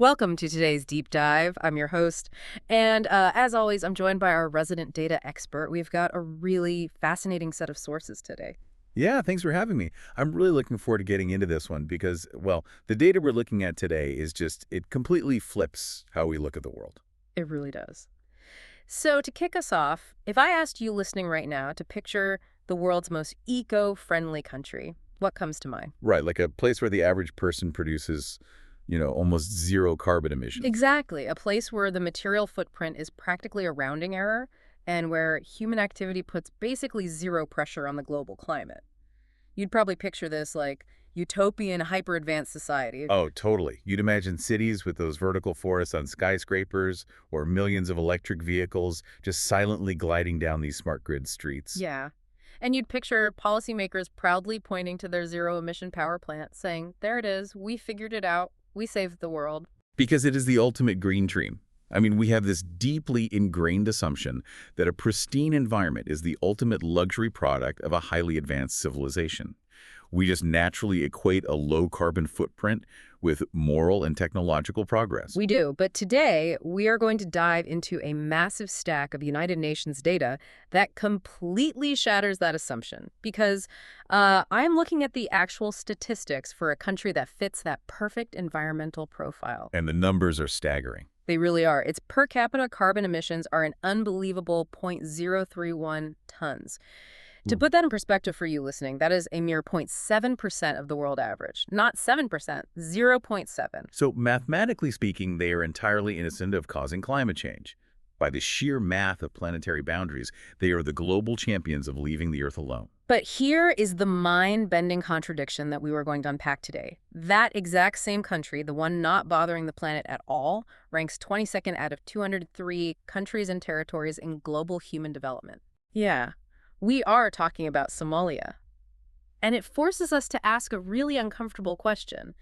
Welcome to today's deep dive. I'm your host. And as always, I'm joined by our resident data expert. We've got a really fascinating set of sources today. Yeah, thanks for having me. I'm really looking forward to getting into this one because, well, the data we're looking at today is just, it completely flips how we look at the world. It really does. So, to kick us off, if I asked you listening right now to picture the world's most eco-friendly country, what comes to mind? Right, like a place where the average person produces, almost zero carbon emissions. Exactly. A place where the material footprint is practically a rounding error and where human activity puts basically zero pressure on the global climate. You'd probably picture this like utopian, hyper-advanced society. Oh, totally. You'd imagine cities with those vertical forests on skyscrapers or millions of electric vehicles just silently gliding down these smart grid streets. Yeah. And you'd picture policymakers proudly pointing to their zero-emission power plant, saying, there it is, we figured it out, we saved the world. Because it is the ultimate green dream. I mean, we have this deeply ingrained assumption that a pristine environment is the ultimate luxury product of a highly advanced civilization. We just naturally equate a low carbon footprint with moral and technological progress. We do, but today we are going to dive into a massive stack of United Nations data that completely shatters that assumption. Because I'm looking at the actual statistics for a country that fits that perfect environmental profile. And the numbers are staggering. They really are. Its per capita carbon emissions are an unbelievable 0.031 tons. To put that in perspective for you listening, that is a mere 0.7% of the world average. Not 7%, 0.7. So mathematically speaking, they are entirely innocent of causing climate change. By the sheer math of planetary boundaries, they are the global champions of leaving the Earth alone. But here is the mind-bending contradiction that we were going to unpack today. That exact same country, the one not bothering the planet at all, ranks 22nd out of 203 countries and territories in global human development. Yeah, we are talking about Somalia. And it forces us to ask a really uncomfortable question.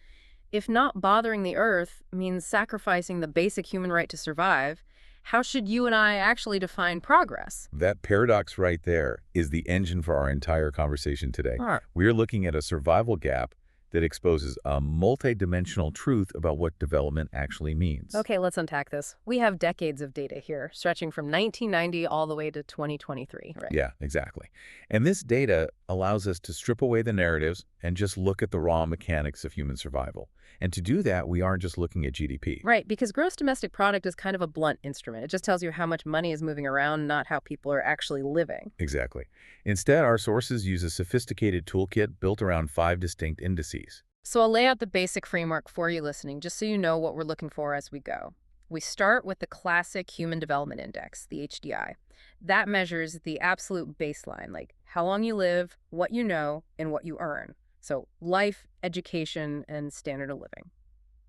If not bothering the Earth means sacrificing the basic human right to survive, how should you and I actually define progress? That paradox right there is the engine for our entire conversation today. Huh. We're looking at a survival gap that exposes a multidimensional truth about what development actually means. Okay, let's unpack this. We have decades of data here, stretching from 1990 all the way to 2023, right? Yeah, exactly. And this data allows us to strip away the narratives and just look at the raw mechanics of human survival. And to do that, we aren't just looking at GDP. Right, because gross domestic product is kind of a blunt instrument. It just tells you how much money is moving around, not how people are actually living. Exactly. Instead, our sources use a sophisticated toolkit built around 5 distinct indices. So I'll lay out the basic framework for you listening, just so you know what we're looking for as we go. We start with the classic Human Development Index, the HDI. That measures the absolute baseline, like how long you live, what you know, and what you earn. So life, education, and standard of living.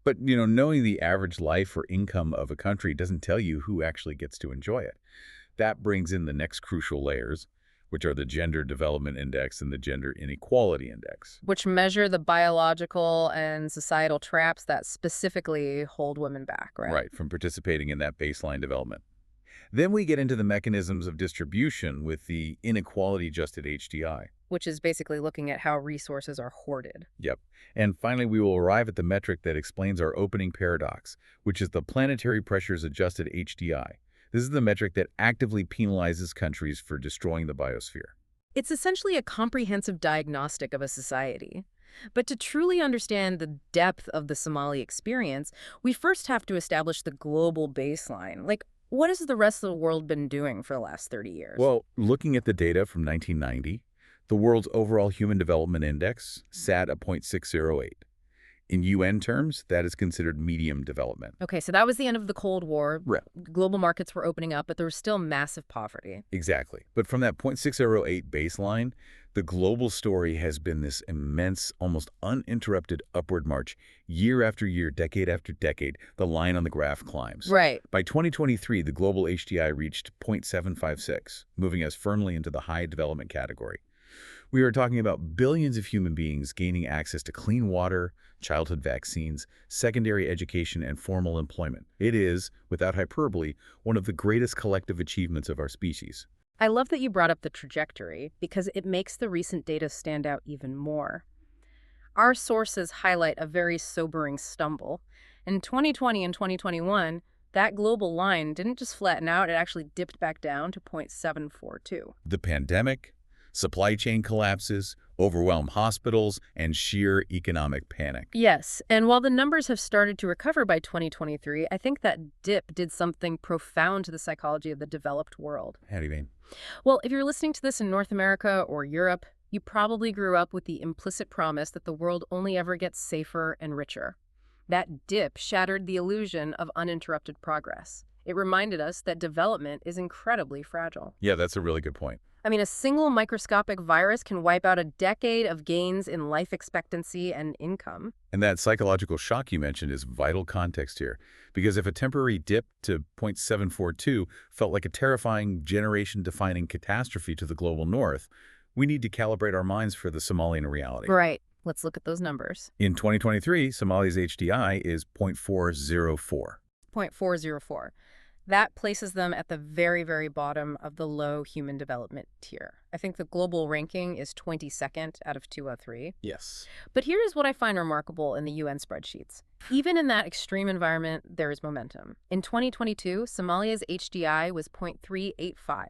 But, knowing the average life or income of a country doesn't tell you who actually gets to enjoy it. That brings in the next crucial layers, which are the Gender Development Index and the Gender Inequality Index. Which measure the biological and societal traps that specifically hold women back, right? Right, from participating in that baseline development. Then we get into the mechanisms of distribution with the inequality-adjusted HDI. Which is basically looking at how resources are hoarded. Yep. And finally, we will arrive at the metric that explains our opening paradox, which is the planetary pressures adjusted HDI. This is the metric that actively penalizes countries for destroying the biosphere. It's essentially a comprehensive diagnostic of a society. But to truly understand the depth of the Somali experience, we first have to establish the global baseline. Like, what has the rest of the world been doing for the last 30 years? Well, looking at the data from 1990, the world's overall Human Development Index sat at 0.608. In UN terms, that is considered medium development. Okay, so that was the end of the Cold War. Right. Global markets were opening up, but there was still massive poverty. Exactly. But from that 0.608 baseline, the global story has been this immense, almost uninterrupted upward march. Year after year, decade after decade, the line on the graph climbs. Right. By 2023, the global HDI reached 0.756, moving us firmly into the high development category. We are talking about billions of human beings gaining access to clean water, childhood vaccines, secondary education, and formal employment. It is, without hyperbole, one of the greatest collective achievements of our species. I love that you brought up the trajectory because it makes the recent data stand out even more. Our sources highlight a very sobering stumble. In 2020 and 2021, that global line didn't just flatten out, it actually dipped back down to 0.742. The pandemic, supply chain collapses, overwhelmed hospitals, and sheer economic panic. Yes, and while the numbers have started to recover by 2023, I think that dip did something profound to the psychology of the developed world. How do you mean? Well, if you're listening to this in North America or Europe, you probably grew up with the implicit promise that the world only ever gets safer and richer. That dip shattered the illusion of uninterrupted progress. It reminded us that development is incredibly fragile. Yeah, that's a really good point. I mean, a single microscopic virus can wipe out a decade of gains in life expectancy and income. And that psychological shock you mentioned is vital context here, because if a temporary dip to 0.742 felt like a terrifying, generation-defining catastrophe to the global north, we need to calibrate our minds for the Somalian reality. Right. Let's look at those numbers. In 2023, Somalia's HDI is 0.404. 0.404. That places them at the very, very bottom of the low human development tier. I think the global ranking is 22nd out of 203. Yes. But here is what I find remarkable in the UN spreadsheets. Even in that extreme environment, there is momentum. In 2022, Somalia's HDI was 0.385.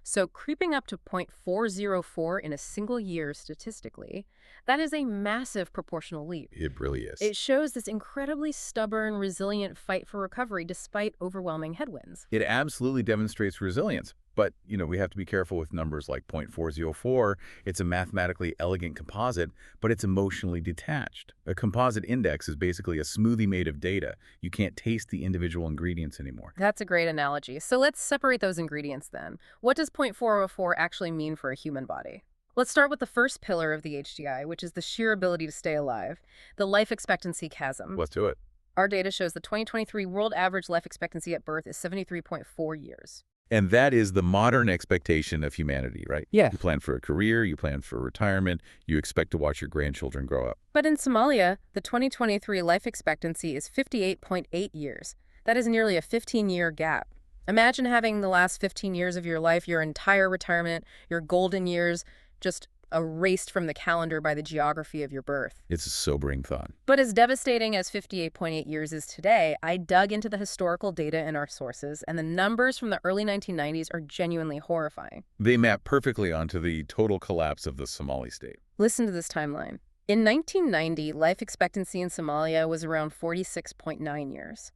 So creeping up to 0.404 in a single year statistically, that is a massive proportional leap. It really is. It shows this incredibly stubborn, resilient fight for recovery despite overwhelming headwinds. It absolutely demonstrates resilience. But, we have to be careful with numbers like 0.404. It's a mathematically elegant composite, but it's emotionally detached. A composite index is basically a smoothie made of data. You can't taste the individual ingredients anymore. That's a great analogy. So let's separate those ingredients then. What does 0.404 actually mean for a human body? Let's start with the first pillar of the HDI, which is the sheer ability to stay alive, the life expectancy chasm. Let's do it. Our data shows the 2023 world average life expectancy at birth is 73.4 years. And that is the modern expectation of humanity, right? Yeah. You plan for a career, you plan for retirement, you expect to watch your grandchildren grow up. But in Somalia, the 2023 life expectancy is 58.8 years. That is nearly a 15-year gap. Imagine having the last 15 years of your life, your entire retirement, your golden years, just erased from the calendar by the geography of your birth. It's a sobering thought. But as devastating as 58.8 years is today, I dug into the historical data in our sources, and the numbers from the early 1990s are genuinely horrifying. They map perfectly onto the total collapse of the Somali state. Listen to this timeline. In 1990, life expectancy in Somalia was around 46.9 years.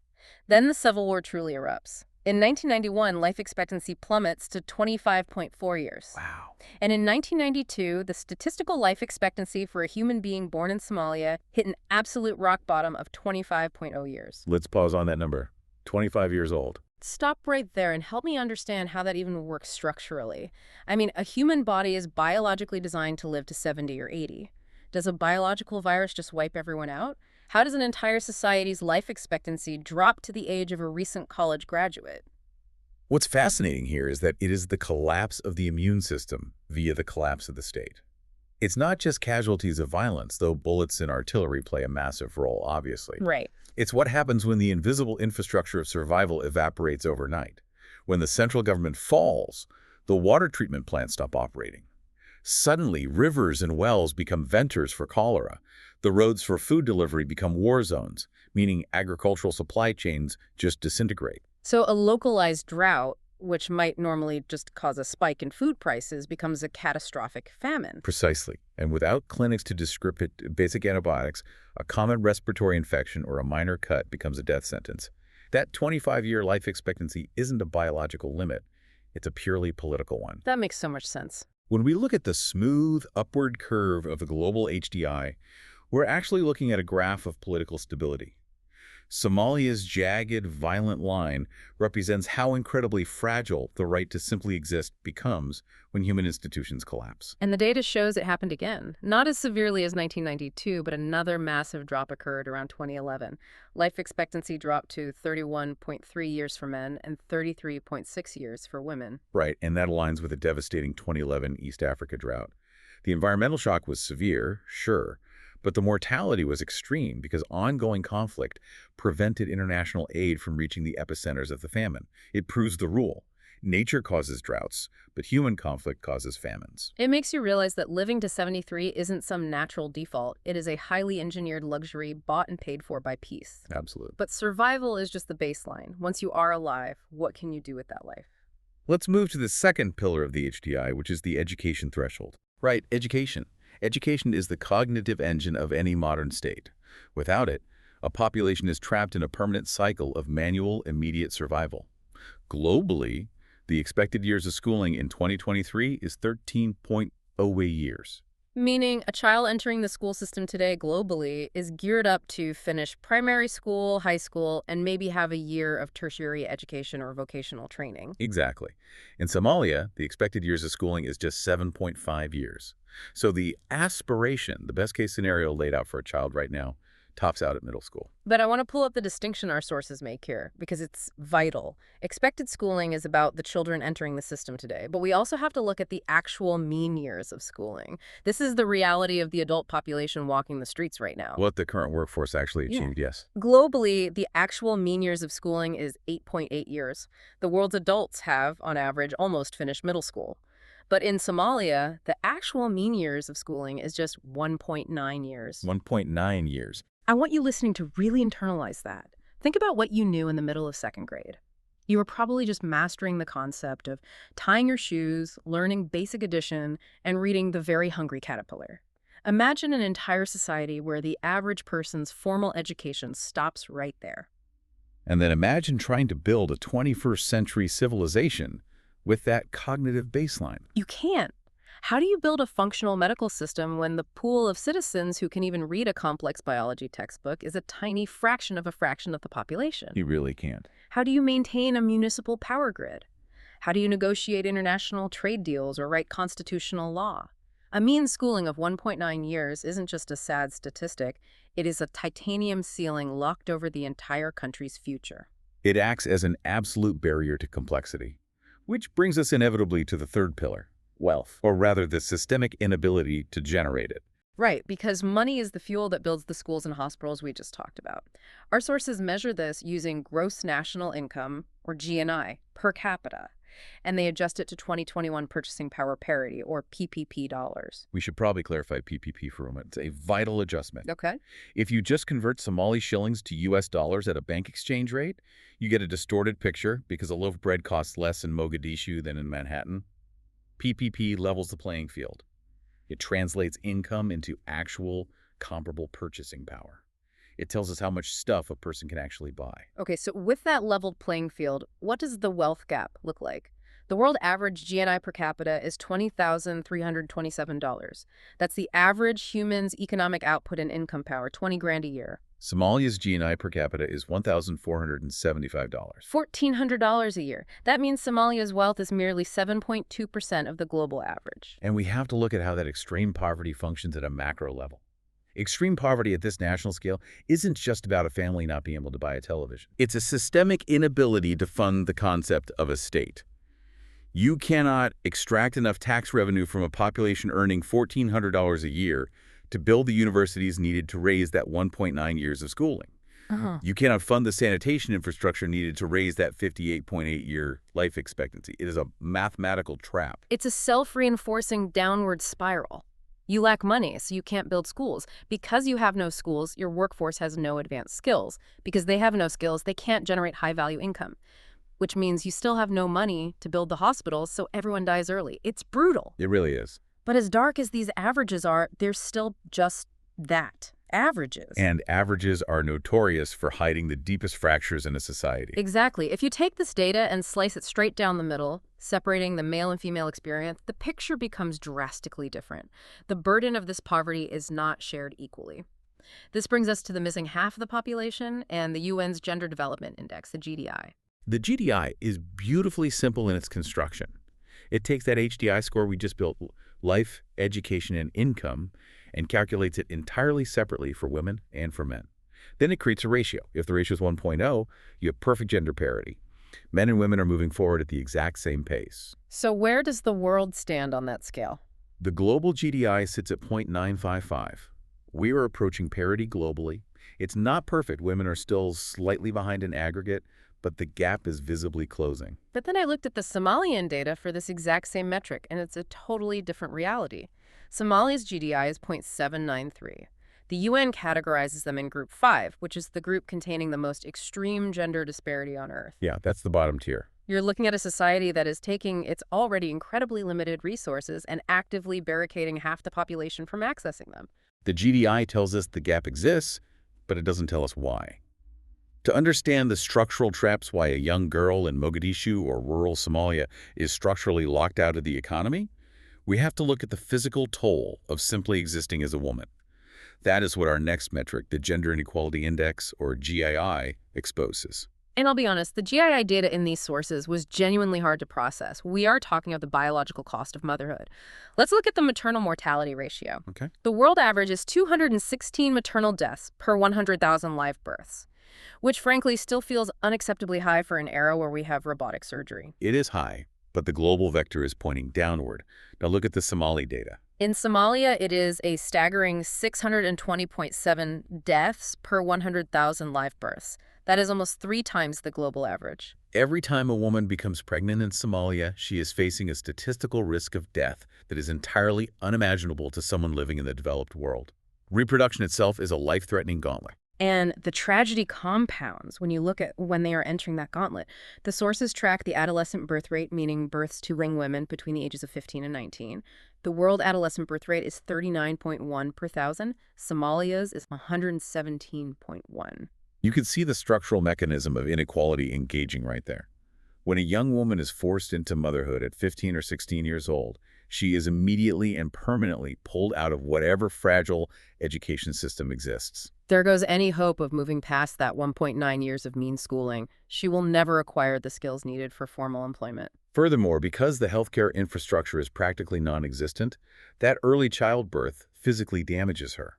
Then the civil war truly erupts. In 1991, life expectancy plummets to 25.4 years. Wow. And in 1992, the statistical life expectancy for a human being born in Somalia hit an absolute rock bottom of 25.0 years. Let's pause on that number. 25 years old. Stop right there and help me understand how that even works structurally. I mean, a human body is biologically designed to live to 70 or 80. Does a biological virus just wipe everyone out? How does an entire society's life expectancy drop to the age of a recent college graduate? What's fascinating here is that it is the collapse of the immune system via the collapse of the state. It's not just casualties of violence, though bullets and artillery play a massive role, obviously. Right. It's what happens when the invisible infrastructure of survival evaporates overnight. When the central government falls, the water treatment plants stop operating. Suddenly, rivers and wells become venters for cholera. The roads for food delivery become war zones, meaning agricultural supply chains just disintegrate. So a localized drought, which might normally just cause a spike in food prices, becomes a catastrophic famine. Precisely. And without clinics to distribute basic antibiotics, a common respiratory infection or a minor cut becomes a death sentence. That 25-year life expectancy isn't a biological limit. It's a purely political one. That makes so much sense. When we look at the smooth upward curve of the global HDI, we're actually looking at a graph of political stability. Somalia's jagged, violent line represents how incredibly fragile the right to simply exist becomes when human institutions collapse. And the data shows it happened again. Not as severely as 1992, but another massive drop occurred around 2011. Life expectancy dropped to 31.3 years for men and 33.6 years for women. Right, and that aligns with the devastating 2011 East Africa drought. The environmental shock was severe, sure, but the mortality was extreme because ongoing conflict prevented international aid from reaching the epicenters of the famine. It proves the rule. Nature causes droughts, but human conflict causes famines. It makes you realize that living to 73 isn't some natural default. It is a highly engineered luxury bought and paid for by peace. Absolutely. But survival is just the baseline. Once you are alive, what can you do with that life? Let's move to the second pillar of the HDI, which is the education threshold. Right, education. Education is the cognitive engine of any modern state. Without it, a population is trapped in a permanent cycle of manual, immediate survival. Globally, the expected years of schooling in 2023 is 13.08 years. Meaning a child entering the school system today globally is geared up to finish primary school, high school, and maybe have a year of tertiary education or vocational training. Exactly. In Somalia, the expected years of schooling is just 7.5 years. So the aspiration, the best-case scenario laid out for a child right now, tops out at middle school. But I want to pull up the distinction our sources make here because it's vital. Expected schooling is about the children entering the system today, but we also have to look at the actual mean years of schooling. This is the reality of the adult population walking the streets right now. What the current workforce actually achieved, yes. Globally, the actual mean years of schooling is 8.8 years. The world's adults have, on average, almost finished middle school. But in Somalia, the actual mean years of schooling is just 1.9 years. 1.9 years. I want you listening to really internalize that. Think about what you knew in the middle of second grade. You were probably just mastering the concept of tying your shoes, learning basic addition, and reading The Very Hungry Caterpillar. Imagine an entire society where the average person's formal education stops right there. And then imagine trying to build a 21st century civilization with that cognitive baseline. You can't. How do you build a functional medical system when the pool of citizens who can even read a complex biology textbook is a tiny fraction of the population? You really can't. How do you maintain a municipal power grid? How do you negotiate international trade deals or write constitutional law? A mean schooling of 1.9 years isn't just a sad statistic, it is a titanium ceiling locked over the entire country's future. It acts as an absolute barrier to complexity, which brings us inevitably to the third pillar. Wealth, or rather the systemic inability to generate it. Right, because money is the fuel that builds the schools and hospitals we just talked about. Our sources measure this using gross national income, or GNI, per capita, and they adjust it to 2021 purchasing power parity, or PPP dollars. We should probably clarify PPP for a moment. It's a vital adjustment. Okay. If you just convert Somali shillings to US dollars at a bank exchange rate, you get a distorted picture because a loaf of bread costs less in Mogadishu than in Manhattan. PPP levels the playing field. It translates income into actual, comparable purchasing power. It tells us how much stuff a person can actually buy. Okay, so with that leveled playing field, what does the wealth gap look like? The world average GNI per capita is $20,327. That's the average human's economic output and income power, 20 grand a year. Somalia's GNI per capita is $1,475. $1,400 a year. That means Somalia's wealth is merely 7.2% of the global average. And we have to look at how that extreme poverty functions at a macro level. Extreme poverty at this national scale isn't just about a family not being able to buy a television. It's a systemic inability to fund the concept of a state. You cannot extract enough tax revenue from a population earning $1,400 a year to build the universities needed to raise that 1.9 years of schooling. You cannot fund the sanitation infrastructure needed to raise that 58.8-year life expectancy. It is a mathematical trap. It's a self-reinforcing downward spiral. You lack money, so you can't build schools. Because you have no schools, your workforce has no advanced skills. Because they have no skills, they can't generate high-value income, which means you still have no money to build the hospitals, so everyone dies early. It's brutal. It really is. But as dark as these averages are, they're still just that, averages. And averages are notorious for hiding the deepest fractures in a society. Exactly. If you take this data and slice it straight down the middle, separating the male and female experience, the picture becomes drastically different. The burden of this poverty is not shared equally. This brings us to the missing half of the population and the UN's Gender Development Index, the GDI. The GDI is beautifully simple in its construction. It takes that HDI score we just built, life, education, and income, and calculates it entirely separately for women and for men. Then it creates a ratio. If the ratio is 1.0, you have perfect gender parity. Men and women are moving forward at the exact same pace. So where does the world stand on that scale? The global GDI sits at 0.955. We are approaching parity globally, It's not perfect. Women are still slightly behind in aggregate, but the gap is visibly closing. But then I looked at the Somalian data for this exact same metric, and it's a totally different reality. Somalia's GDI is 0.793. The UN categorizes them in Group 5, which is the group containing the most extreme gender disparity on Earth. Yeah, that's the bottom tier. You're looking at a society that is taking its already incredibly limited resources and actively barricading half the population from accessing them. The GDI tells us the gap exists, but it doesn't tell us why. To understand the structural traps why a young girl in Mogadishu or rural Somalia is structurally locked out of the economy, we have to look at the physical toll of simply existing as a woman. That is what our next metric, the Gender Inequality Index, or GII, exposes. And I'll be honest, the GII data in these sources was genuinely hard to process. We are talking about the biological cost of motherhood. Let's look at the maternal mortality ratio. Okay. The world average is 216 maternal deaths per 100,000 live births, which frankly still feels unacceptably high for an era where we have robotic surgery. It is high, but the global vector is pointing downward. Now look at the Somali data. In Somalia, it is a staggering 620.7 deaths per 100,000 live births. That is almost 3 times the global average. Every time a woman becomes pregnant in Somalia, she is facing a statistical risk of death that is entirely unimaginable to someone living in the developed world. Reproduction itself is a life-threatening gauntlet. And the tragedy compounds when you look at when they are entering that gauntlet. The sources track the adolescent birth rate, meaning births to young women between the ages of 15 and 19. The world adolescent birth rate is 39.1 per thousand. Somalia's is 117.1. You can see the structural mechanism of inequality engaging right there. When a young woman is forced into motherhood at 15 or 16 years old, she is immediately and permanently pulled out of whatever fragile education system exists. There goes any hope of moving past that 1.9 years of mean schooling. She will never acquire the skills needed for formal employment. Furthermore, because the healthcare infrastructure is practically non-existent, that early childbirth physically damages her.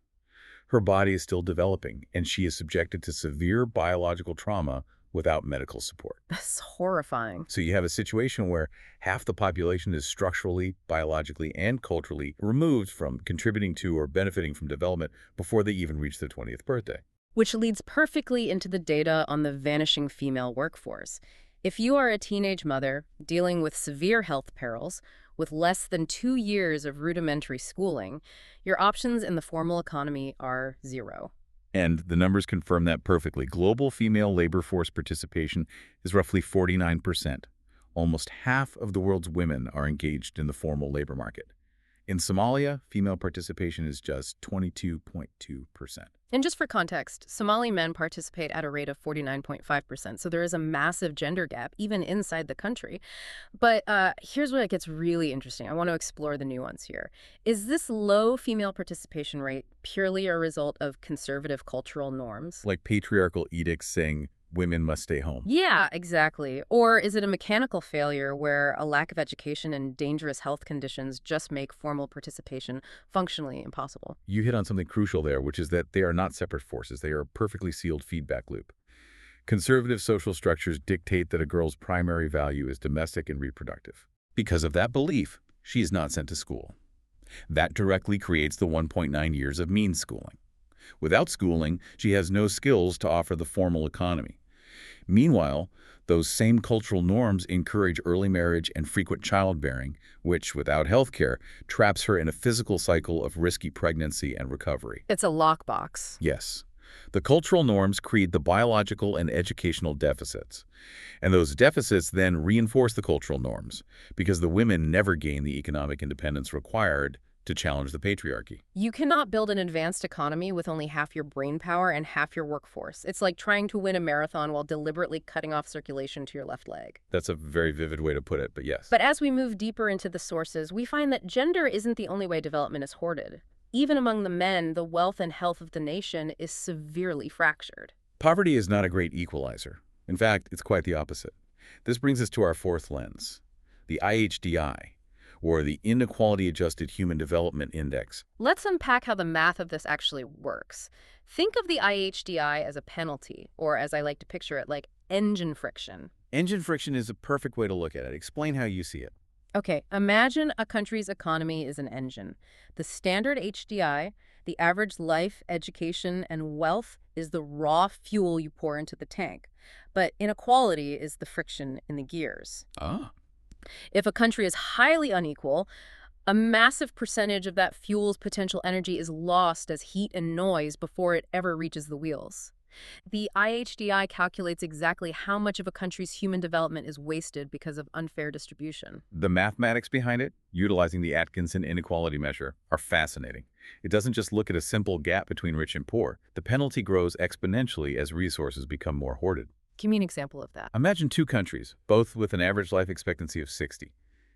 Her body is still developing, and she is subjected to severe biological trauma without medical support. That's horrifying. So you have a situation where half the population is structurally, biologically, and culturally removed from contributing to or benefiting from development before they even reach their 20th birthday. Which leads perfectly into the data on the vanishing female workforce. If you are a teenage mother dealing with severe health perils, with less than 2 years of rudimentary schooling, your options in the formal economy are 0. And the numbers confirm that perfectly. Global female labor force participation is roughly 49%. Almost half of the world's women are engaged in the formal labor market. In Somalia, female participation is just 22.2%. And just for context, Somali men participate at a rate of 49.5%, so there is a massive gender gap even inside the country. But here's where it gets really interesting. I want to explore the nuance here. Is this low female participation rate purely a result of conservative cultural norms? Like patriarchal edicts saying women must stay home. Yeah, exactly. Or is it a mechanical failure where a lack of education and dangerous health conditions just make formal participation functionally impossible? You hit on something crucial there, which is that they are not separate forces. They are a perfectly sealed feedback loop. Conservative social structures dictate that a girl's primary value is domestic and reproductive. Because of that belief, she is not sent to school. That directly creates the 1.9 years of mean schooling. Without schooling, she has no skills to offer the formal economy. Meanwhile, those same cultural norms encourage early marriage and frequent childbearing, which, without health care, traps her in a physical cycle of risky pregnancy and recovery. It's a lockbox. Yes. The cultural norms create the biological and educational deficits. And those deficits then reinforce the cultural norms, because the women never gain the economic independence required to challenge the patriarchy. You cannot build an advanced economy with only half your brain power and half your workforce. It's like trying to win a marathon while deliberately cutting off circulation to your left leg. That's a very vivid way to put it, but yes. But as we move deeper into the sources, we find that gender isn't the only way development is hoarded. Even among the men, the wealth and health of the nation is severely fractured. Poverty is not a great equalizer. In fact, it's quite the opposite. This brings us to our fourth lens, the IHDI, or the Inequality-Adjusted Human Development Index. Let's unpack how the math of this actually works. Think of the IHDI as a penalty, or as I like to picture it, like engine friction. Engine friction is a perfect way to look at it. Explain how you see it. Okay, imagine a country's economy is an engine. The standard HDI, The average life, education, and wealth is the raw fuel you pour into the tank. But inequality is the friction in the gears. Ah. If a country is highly unequal, a massive percentage of that fuel's potential energy is lost as heat and noise before it ever reaches the wheels. The IHDI calculates exactly how much of a country's human development is wasted because of unfair distribution. The mathematics behind it, utilizing the Atkinson inequality measure, are fascinating. It doesn't just look at a simple gap between rich and poor. The penalty grows exponentially as resources become more hoarded. Give me an example of that. Imagine two countries, both with an average life expectancy of 60.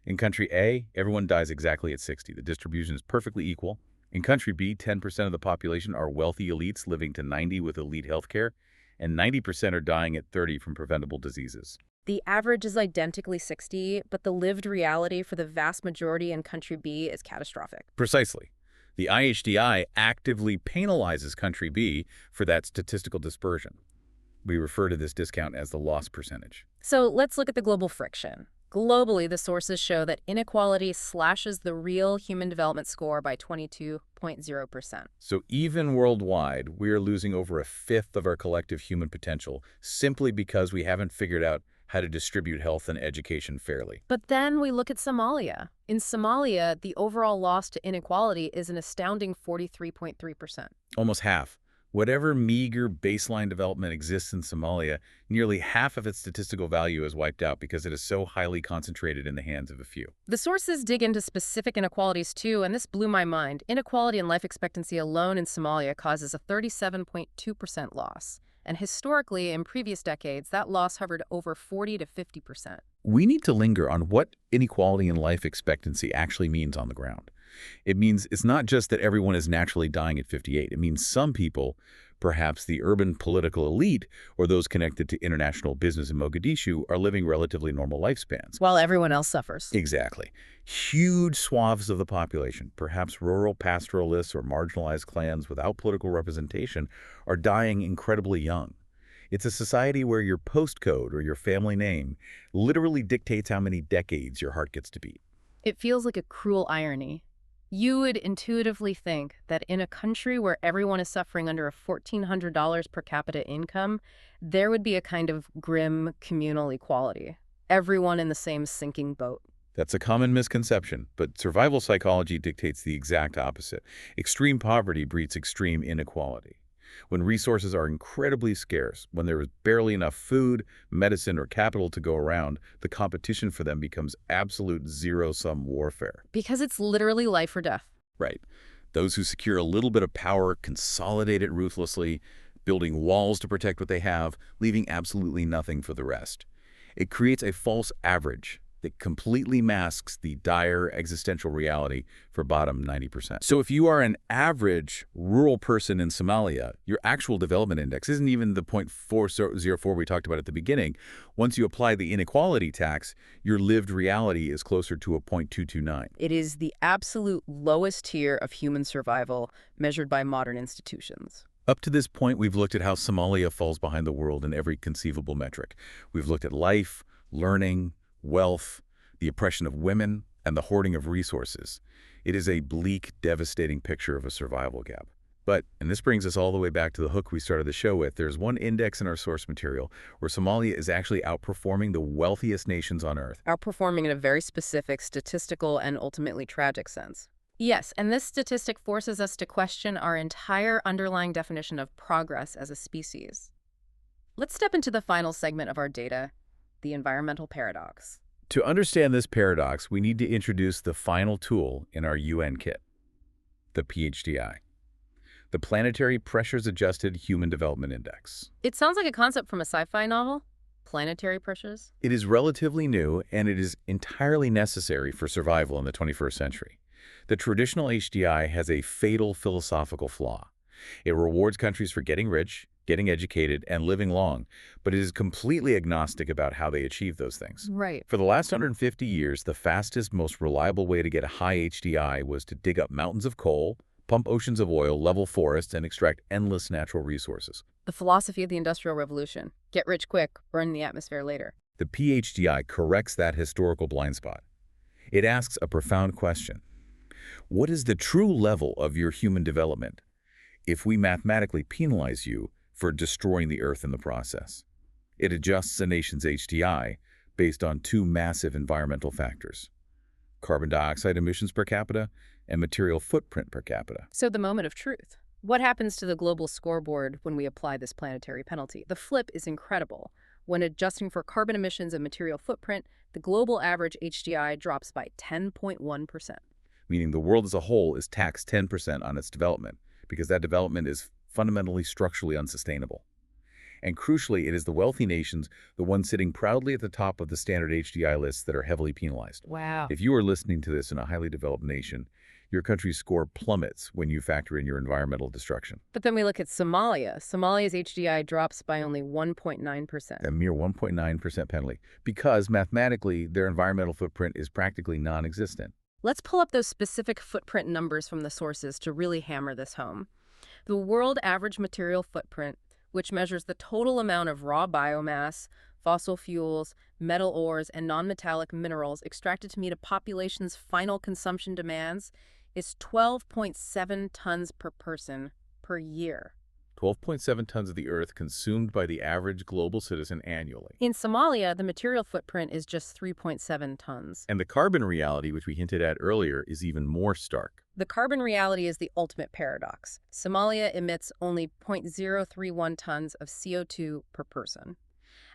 In country A, everyone dies exactly at 60. The distribution is perfectly equal. In country B, 10% of the population are wealthy elites living to 90 with elite healthcare, and 90% are dying at 30 from preventable diseases. The average is identically 60, but the lived reality for the vast majority in country B is catastrophic. Precisely. The IHDI actively penalizes country B for that statistical dispersion. We refer to this discount as the loss percentage. So let's look at the global friction. Globally, the sources show that inequality slashes the real human development score by 22.0%. So even worldwide, we are losing over a fifth of our collective human potential simply because we haven't figured out how to distribute health and education fairly. But then we look at Somalia. In Somalia, the overall loss to inequality is an astounding 43.3%. Almost half. Whatever meager baseline development exists in Somalia, nearly half of its statistical value is wiped out because it is so highly concentrated in the hands of a few. The sources dig into specific inequalities too, and this blew my mind. Inequality in life expectancy alone in Somalia causes a 37.2% loss. And historically, in previous decades, that loss hovered over 40 to 50%. We need to linger on what inequality in life expectancy actually means on the ground. It means it's not just that everyone is naturally dying at 58. It means some people, perhaps the urban political elite or those connected to international business in Mogadishu, are living relatively normal lifespans. While everyone else suffers. Exactly. Huge swaths of the population, perhaps rural pastoralists or marginalized clans without political representation, are dying incredibly young. It's a society where your postcode or your family name literally dictates how many decades your heart gets to beat. It feels like a cruel irony. You would intuitively think that in a country where everyone is suffering under a $1,400 per capita income, there would be a kind of grim communal equality. Everyone in the same sinking boat. That's a common misconception, but survival psychology dictates the exact opposite. Extreme poverty breeds extreme inequality. When resources are incredibly scarce, when there is barely enough food, medicine, or capital to go around, the competition for them becomes absolute zero-sum warfare. Because it's literally life or death. Right. Those who secure a little bit of power consolidate it ruthlessly, building walls to protect what they have, leaving absolutely nothing for the rest. It creates a false average that completely masks the dire existential reality for bottom 90%. So if you are an average rural person in Somalia, your actual development index isn't even the 0.404 we talked about at the beginning. Once you apply the inequality tax, your lived reality is closer to a 0.229. It is the absolute lowest tier of human survival measured by modern institutions. Up to this point, we've looked at how Somalia falls behind the world in every conceivable metric. We've looked at life, learning, wealth, the oppression of women, and the hoarding of resources. It is a bleak, devastating picture of a survival gap. But, and this brings us all the way back to the hook we started the show with, there's one index in our source material where Somalia is actually outperforming the wealthiest nations on Earth. Outperforming in a very specific statistical and ultimately tragic sense. Yes, and this statistic forces us to question our entire underlying definition of progress as a species. Let's step into the final segment of our data, the environmental paradox. To understand this paradox, we need to introduce the final tool in our UN kit, the PHDI, the Planetary Pressures Adjusted Human Development Index. It sounds like a concept from a sci-fi novel. Planetary pressures? It is relatively new, and it is entirely necessary for survival in the 21st century. The traditional HDI has a fatal philosophical flaw. It rewards countries for getting rich, getting educated, and living long, but it is completely agnostic about how they achieve those things. Right. For the last 150 years, the fastest, most reliable way to get a high HDI was to dig up mountains of coal, pump oceans of oil, level forests, and extract endless natural resources. The philosophy of the Industrial Revolution. Get rich quick, burn the atmosphere later. The PHDI corrects that historical blind spot. It asks a profound question. What is the true level of your human development if we mathematically penalize you for destroying the Earth in the process? It adjusts a nation's HDI based on two massive environmental factors: carbon dioxide emissions per capita and material footprint per capita. So the moment of truth. What happens to the global scoreboard when we apply this planetary penalty? The flip is incredible. When adjusting for carbon emissions and material footprint, the global average HDI drops by 10.1%. Meaning the world as a whole is taxed 10% on its development, because that development is fundamentally structurally unsustainable. And crucially, it is the wealthy nations, the ones sitting proudly at the top of the standard HDI lists, that are heavily penalized. Wow. If you are listening to this in a highly developed nation, your country's score plummets when you factor in your environmental destruction. But then we look at Somalia. Somalia's HDI drops by only 1.9%. A mere 1.9% penalty, because mathematically their environmental footprint is practically non-existent. Let's pull up those specific footprint numbers from the sources to really hammer this home. The world average material footprint, which measures the total amount of raw biomass, fossil fuels, metal ores, and nonmetallic minerals extracted to meet a population's final consumption demands, is 12.7 tons per person per year. 12.7 tons of the Earth consumed by the average global citizen annually. In Somalia, the material footprint is just 3.7 tons. And the carbon reality, which we hinted at earlier, is even more stark. The carbon reality is the ultimate paradox. Somalia emits only 0.031 tons of CO2 per person.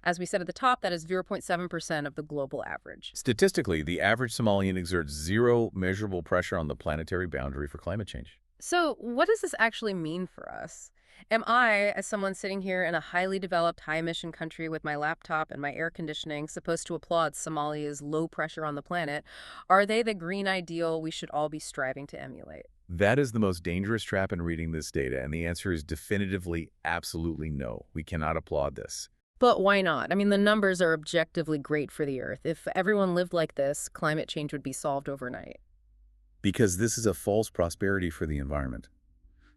As we said at the top, that is 0.7% of the global average. Statistically, the average Somalian exerts zero measurable pressure on the planetary boundary for climate change. So what does this actually mean for us? Am I, as someone sitting here in a highly developed, high-emission country with my laptop and my air conditioning, supposed to applaud Somalia's low pressure on the planet? Are they the green ideal we should all be striving to emulate? That is the most dangerous trap in reading this data, and the answer is definitively, absolutely no. We cannot applaud this. But why not? I mean, the numbers are objectively great for the Earth. If everyone lived like this, climate change would be solved overnight. Because this is a false prosperity for the environment.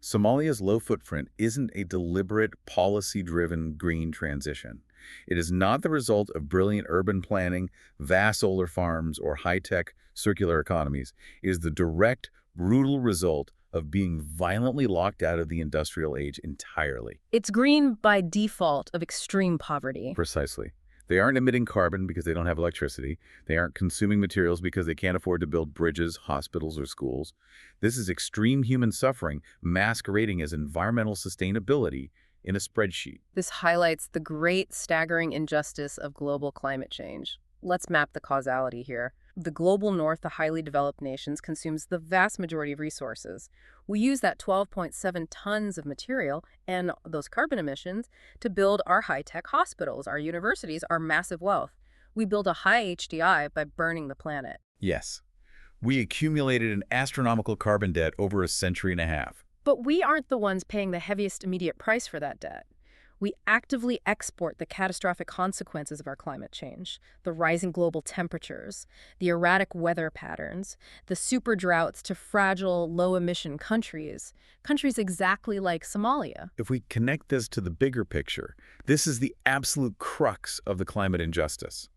Somalia's low footprint isn't a deliberate, policy-driven green transition. It is not the result of brilliant urban planning, vast solar farms, or high-tech circular economies. It is the direct, brutal result of being violently locked out of the industrial age entirely. It's green by default of extreme poverty. Precisely. They aren't emitting carbon because they don't have electricity. They aren't consuming materials because they can't afford to build bridges, hospitals, or schools. This is extreme human suffering masquerading as environmental sustainability in a spreadsheet. This highlights the great, staggering injustice of global climate change. Let's map the causality here. The global north, the highly developed nations, consumes the vast majority of resources. We use that 12.7 tons of material and those carbon emissions to build our high-tech hospitals, our universities, our massive wealth. We build a high HDI by burning the planet. Yes. We accumulated an astronomical carbon debt over a century and a half. But we aren't the ones paying the heaviest immediate price for that debt. We actively export the catastrophic consequences of our climate change, the rising global temperatures, the erratic weather patterns, the super droughts to fragile, low-emission countries exactly like Somalia. If we connect this to the bigger picture, this is the absolute crux of the climate injustice.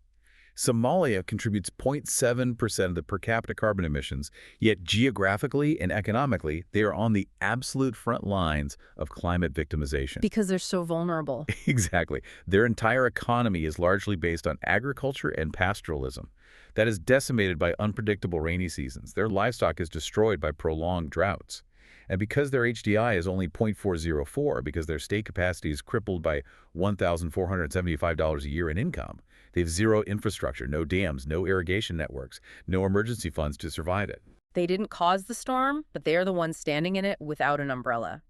Somalia contributes 0.7% of the per capita carbon emissions, yet geographically and economically, they are on the absolute front lines of climate victimization. Because they're so vulnerable. Exactly. Their entire economy is largely based on agriculture and pastoralism. That is decimated by unpredictable rainy seasons. Their livestock is destroyed by prolonged droughts. And because their HDI is only 0.404, because their state capacity is crippled by $1,475 a year in income, they have zero infrastructure, no dams, no irrigation networks, no emergency funds to survive it. They didn't cause the storm, but they are the ones standing in it without an umbrella.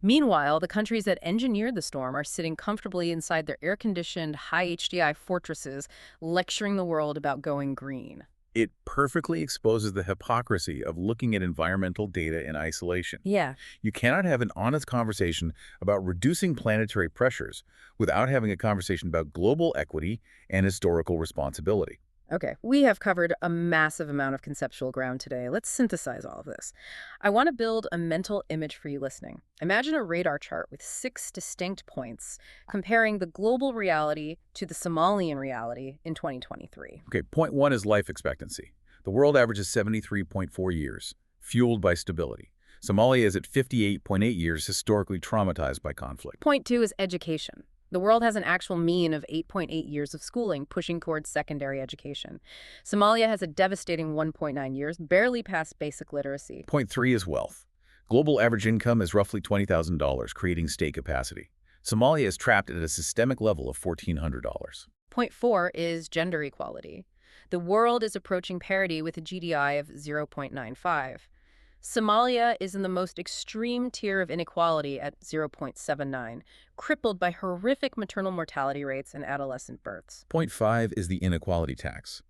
Meanwhile, the countries that engineered the storm are sitting comfortably inside their air-conditioned, high HDI fortresses, lecturing the world about going green. It perfectly exposes the hypocrisy of looking at environmental data in isolation. Yeah. You cannot have an honest conversation about reducing planetary pressures without having a conversation about global equity and historical responsibility. Okay, we have covered a massive amount of conceptual ground today. Let's synthesize all of this. I want to build a mental image for you listening. Imagine a radar chart with 6 distinct points comparing the global reality to the Somalian reality in 2023. Okay, point 1 is life expectancy. The world average is 73.4 years. fueled by stability. Somalia is at 58.8 years historically traumatized by conflict. Point two is education. The world has an actual mean of 8.8 years of schooling, pushing towards secondary education. Somalia has a devastating 1.9 years, barely past basic literacy. Point three is wealth. Global average income is roughly $20,000, creating state capacity. Somalia is trapped at a systemic level of $1,400. Point four is gender equality. The world is approaching parity with a GDI of 0.95. Somalia is in the most extreme tier of inequality at 0.79, crippled by horrific maternal mortality rates and adolescent births. Point five is the inequality tax.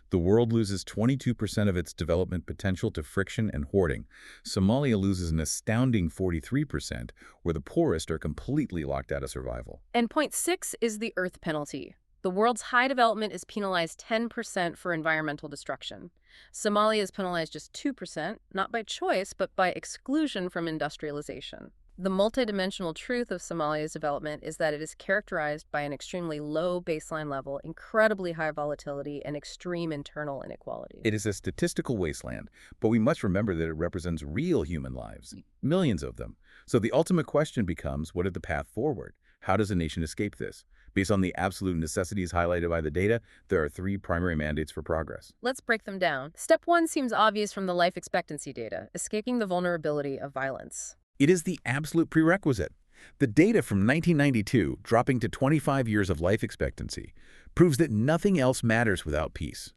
The world loses 22% of its development potential to friction and hoarding. Somalia loses an astounding 43%, where the poorest are completely locked out of survival. And point six is the earth penalty. The world's high development is penalized 10% for environmental destruction. Somalia is penalized just 2%, not by choice, but by exclusion from industrialization. The multidimensional truth of Somalia's development is that it is characterized by an extremely low baseline level, incredibly high volatility, and extreme internal inequality. It is a statistical wasteland, but we must remember that it represents real human lives, millions of them. So the ultimate question becomes, what is the path forward? How does a nation escape this? Based on the absolute necessities highlighted by the data, there are three primary mandates for progress. Let's break them down. Step one seems obvious from the life expectancy data, escaping the vulnerability of violence. It is the absolute prerequisite. The data from 1992, dropping to 25 years of life expectancy, proves that nothing else matters without peace.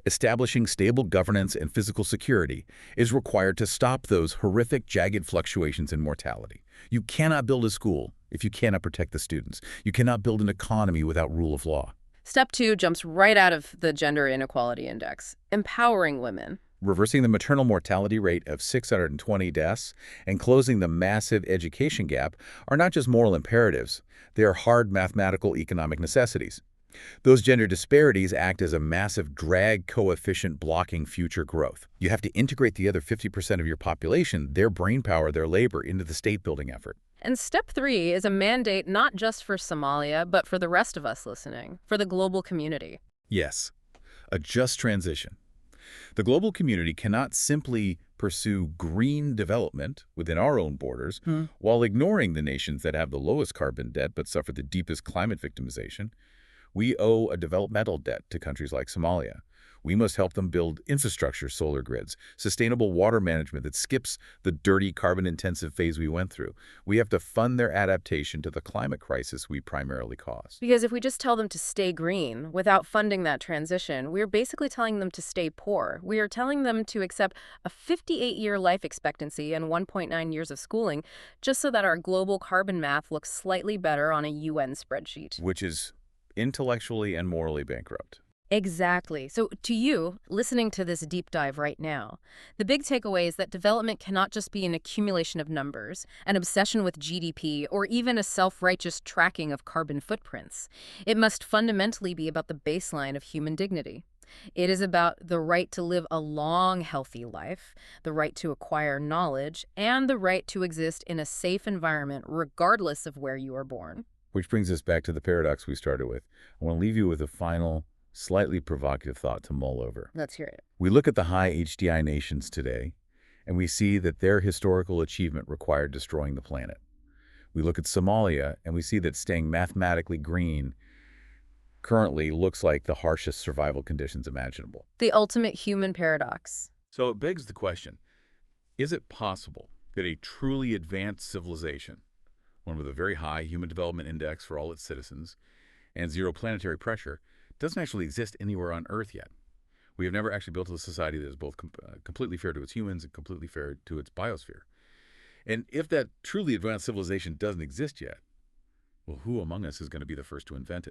Establishing stable governance and physical security is required to stop those horrific, jagged fluctuations in mortality. You cannot build a school if you cannot protect the students. You cannot build an economy without rule of law. Step two jumps right out of the Gender Inequality Index, empowering women. Reversing the maternal mortality rate of 620 deaths and closing the massive education gap are not just moral imperatives, they are hard mathematical economic necessities. Those gender disparities act as a massive drag coefficient blocking future growth. You have to integrate the other 50% of your population, their brainpower, their labor, into the state-building effort. And step three is a mandate not just for Somalia, but for the rest of us listening, for the global community. Yes, a just transition. The global community cannot simply pursue green development within our own borders while ignoring the nations that have the lowest carbon debt but suffer the deepest climate victimization. We owe a developmental debt to countries like Somalia. We must help them build infrastructure, solar grids, sustainable water management that skips the dirty carbon-intensive phase we went through. We have to fund their adaptation to the climate crisis we primarily caused. Because if we just tell them to stay green without funding that transition, we're basically telling them to stay poor. We are telling them to accept a 58-year life expectancy and 1.9 years of schooling just so that our global carbon math looks slightly better on a UN spreadsheet. Which is intellectually and morally bankrupt. Exactly. So to you, listening to this deep dive right now, the big takeaway is that development cannot just be an accumulation of numbers, an obsession with GDP, or even a self-righteous tracking of carbon footprints. It must fundamentally be about the baseline of human dignity. It is about the right to live a long, healthy life, the right to acquire knowledge, and the right to exist in a safe environment regardless of where you are born. Which brings us back to the paradox we started with. I want to leave you with a final, slightly provocative thought to mull over. Let's hear it. We look at the high HDI nations today, and we see that their historical achievement required destroying the planet. We look at Somalia, and we see that staying mathematically green currently looks like the harshest survival conditions imaginable. The ultimate human paradox. So it begs the question, is it possible that a truly advanced civilization, one with a very high human development index for all its citizens, and zero planetary pressure, doesn't actually exist anywhere on Earth yet? We have never actually built a society that is both completely fair to its humans and completely fair to its biosphere. And if that truly advanced civilization doesn't exist yet, well, who among us is going to be the first to invent it?